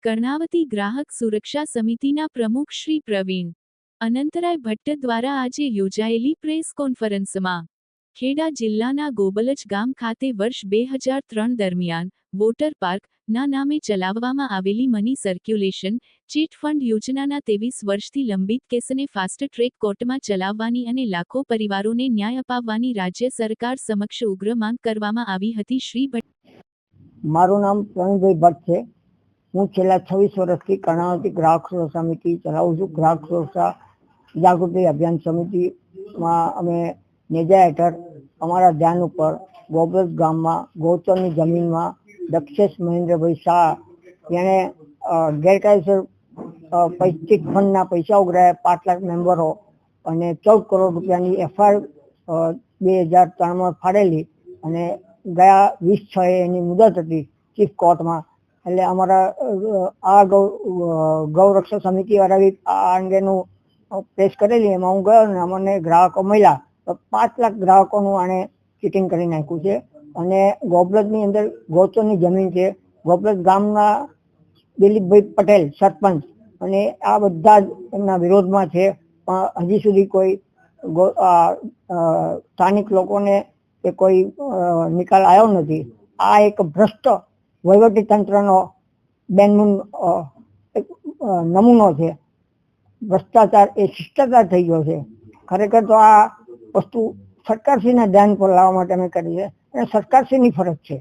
કર્ણાવતી ગ્રાહક સુરક્ષા સમિતિના પ્રમુખ શ્રી પ્રવીણ અનંતરાય ભટ્ટ દ્વારા આજે યોજાયેલી પ્રેસ કોન્ફરન્સમાં ખેડા જિલ્લાના ગોબલજ ગામ ખાતે વર્ષ 2003 દરમિયાન વોટર પાર્ક ના નામે ચલાવવામાં આવેલી મની સર્ક્યુલેશન ચીટ ફંડ યોજનાના 23 વર્ષથી લંબિત કેસને ફાસ્ટ ટ્રેક કોર્ટમાં ચલાવવાની અને લાખો પરિવારોને ન્યાય અપાવવાની રાજ્ય સરકાર સમક્ષ ઉગ્ર માંગ કરવામાં આવી હતી. શ્રી ભટ્ટ. મારું નામ પ્રવીણભાઈ ભટ્ટ છે. હું છેલ્લા 26 વર્ષથી કર્ણાવતી ગ્રાહક સુરક્ષા સમિતિ ચલાવું છું. ગ્રાહક સુરક્ષા જાગૃતિ અભિયાન સમિતિમાં અમે નેજા હેઠળ અમારા ધ્યાન ઉપર ગોબલજ ગામમાં ગૌચરની જમીનમાં દક્ષેશ મહેન્દ્રભાઈ શાહ જેણે ગેરકાયદેસર ચીટ ફંડના પૈસા ઉઘરાયા 5 લાખ મેમ્બરો અને 14 કરોડ રૂપિયાની FIR 2003માં ફાડેલી અને ગયા 20/6 એની મુદત હતી ચીફ કોર્ટમાં. એટલે અમારા આ ગૌરક્ષા સમિતિ વાળા આ અંગેનું પેશ કરેલી, એમાં હું ગયો અને અમને ગ્રાહકો મળ્યા તો 5 લાખ ગ્રાહકોનું આણે ચીટિંગ કરી નાખ્યું છે. અને ગોબલજની અંદર ગૌચરની જમીન છે. ગોબલજ ગામના દિલીપભાઈ પટેલ સરપંચ અને આ બધા જ એમના વિરોધમાં છે, પણ હજી સુધી કોઈ સ્થાનિક લોકોને એ કોઈ નિકાલ આવ્યો નથી. આ એક ભ્રષ્ટ વહીવટી તંત્રનો બેનમૂન નમૂનો છે. ભ્રષ્ટાચાર એ શિષ્ટાચાર થઈ ગયો છે. ખરેખર તો આ વસ્તુ સરકારશ્રીના ધ્યાન પર લાવવા માટે અમે કરી છે અને સરકારશ્રીની ફરજ છે.